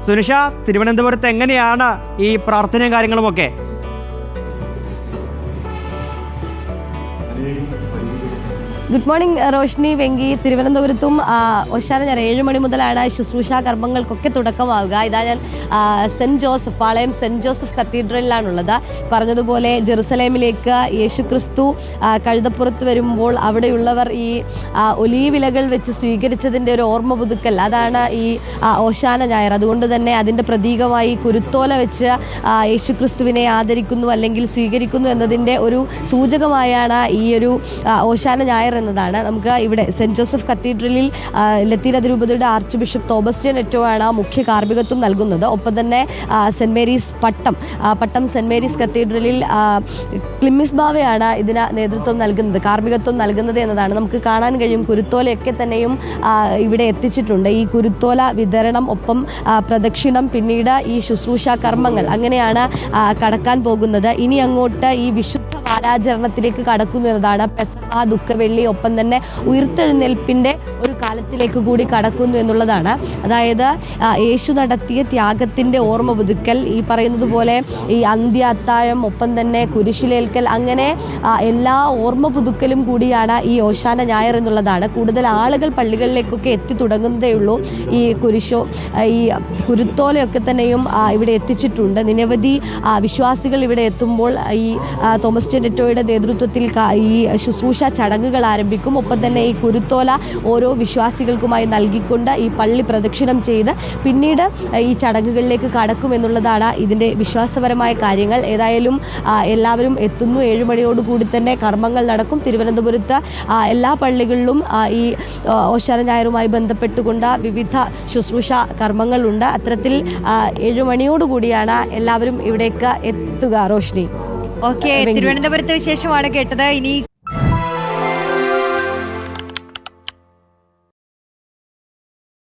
സുനിഷ, തിരുവനന്തപുരത്ത് എങ്ങനെയാണ് ഈ പ്രാർത്ഥനയും കാര്യങ്ങളുമൊക്കെ? Good morning Roshni, Venky. തിരുവനന്തപുരത്തും ഓശാന ഞായർ 7 മണി മുതലാണ് ശുശ്രൂഷാ കർമ്മങ്ങൾക്കൊക്കെ തുടക്കമാവുക. ഇതാ ഞാൻ സെന്റ് ജോസഫ്, പാളയം സെന്റ് ജോസഫ് കത്തീഡ്രലിലാണുള്ളത്. പറഞ്ഞതുപോലെ ജെറുസലേമിലേക്ക് യേശുക്രിസ്തു കഴുതപ്പുറത്ത് വരുമ്പോൾ അവിടെയുള്ളവർ ഈ ഒലീവ് ഇലകൾ വെച്ച് സ്വീകരിച്ചതിൻ്റെ ഒരു ഓർമ്മ പുതുക്കൽ, അതാണ് ഈ ഓശാന ഞായർ. അതുകൊണ്ട് തന്നെ അതിൻ്റെ പ്രതീകമായി കുരുത്തോല വെച്ച് യേശുക്രിസ്തുവിനെ ആദരിക്കുന്നു അല്ലെങ്കിൽ സ്വീകരിക്കുന്നു എന്നതിൻ്റെ ഒരു സൂചകമായാണ് ഈ ഒരു ഓശാന ഞായർ എന്നതാണ്. നമുക്ക് ഇവിടെ സെന്റ് ജോസഫ് കത്തീഡ്രലിൽ ലത്തീൻ അതിരൂപതയുടെ ആർച്ച് ബിഷപ്പ് തോമസ് നെറ്റോ ആണ് മുഖ്യ കാർമ്മികത്വം നൽകുന്നത്. ഒപ്പം തന്നെ സെന്റ് മേരീസ് പട്ടം സെന്റ് മേരീസ് കത്തീഡ്രലിൽ ക്ലിമ്മിസ് ബാവയാണ് ഇതിന് നേതൃത്വം നൽകുന്നത്, കാർമ്മികത്വം നൽകുന്നത് എന്നതാണ്. നമുക്ക് കാണാൻ കഴിയും കുരുത്തോലയൊക്കെ തന്നെയും ഇവിടെ എത്തിച്ചിട്ടുണ്ട്. ഈ കുരുത്തോല വിതരണം, ഒപ്പം പ്രദക്ഷിണം, പിന്നീട് ഈ ശുശ്രൂഷാ കർമ്മങ്ങൾ, അങ്ങനെയാണ് കടക്കാൻ പോകുന്നത്. ഇനി അങ്ങോട്ട് ഈ വിശുദ്ധ വാരാചരണത്തിലേക്ക് കടക്കുന്നു എന്നതാണ്. പെസഹ, ദുഃഖവെള്ളി, ഒപ്പം തന്നെ ഉയർത്തെഴുന്നേൽപ്പിന്റെ ഒരു കാലത്തിലേക്ക് കൂടി കടക്കുന്നു എന്നുള്ളതാണ്. അതായത് യേശു നടത്തിയ ത്യാഗത്തിന്റെ ഓർമ്മ പുതുക്കൽ, ഈ പറയുന്നത് പോലെ ഈ അന്ത്യ അത്താഴം, ഒപ്പം തന്നെ കുരിശിലേൽക്കൽ, അങ്ങനെ എല്ലാ ഓർമ്മ പുതുക്കലും കൂടിയാണ് ഈ ഓശാന ഞായർ എന്നുള്ളതാണ്. കൂടുതൽ ആളുകൾ പള്ളികളിലേക്കൊക്കെ എത്തി തുടങ്ങുന്നതേ ഉള്ളൂ. ഈ ഈ കുരുത്തോലയൊക്കെ തന്നെയും ഇവിടെ എത്തിച്ചിട്ടുണ്ട്. നിരവധി വിശ്വാസികൾ ഇവിടെ എത്തുമ്പോൾ ഈ തോമസ് നെറ്റോയുടെ നേതൃത്വത്തിൽ ഈ ശുശ്രൂഷ ചടങ്ങുകൾ ആരംഭിക്കും. ഒപ്പം തന്നെ ഈ കുരുത്തോല ഓരോ വിശ്വാസികൾക്കുമായി നൽകിക്കൊണ്ട് ഈ പള്ളി പ്രദക്ഷിണം ചെയ്ത് പിന്നീട് ഈ ചടങ്ങുകളിലേക്ക് കടക്കുമെന്നുള്ളതാണ് ഇതിൻ്റെ വിശ്വാസപരമായ കാര്യങ്ങൾ. ഏതായാലും എല്ലാവരും എത്തുന്നു. 7 മണിയോടുകൂടി തന്നെ കർമ്മങ്ങൾ നടക്കും. തിരുവനന്തപുരത്ത് എല്ലാ പള്ളികളിലും ഈ ഓശാന ഞായറുമായി ബന്ധപ്പെട്ടുകൊണ്ട് വിവിധ ശുശ്രൂഷ കർമ്മങ്ങളുണ്ട്. അത്തരത്തിൽ 7 മണിയോടുകൂടിയാണ് എല്ലാവരും ഇവിടേക്ക് എത്തുക. റോഷ്നി, ഓക്കെ, തിരുവനന്തപുരത്തെ വിശേഷമാണ് കേട്ടത്. ഇനി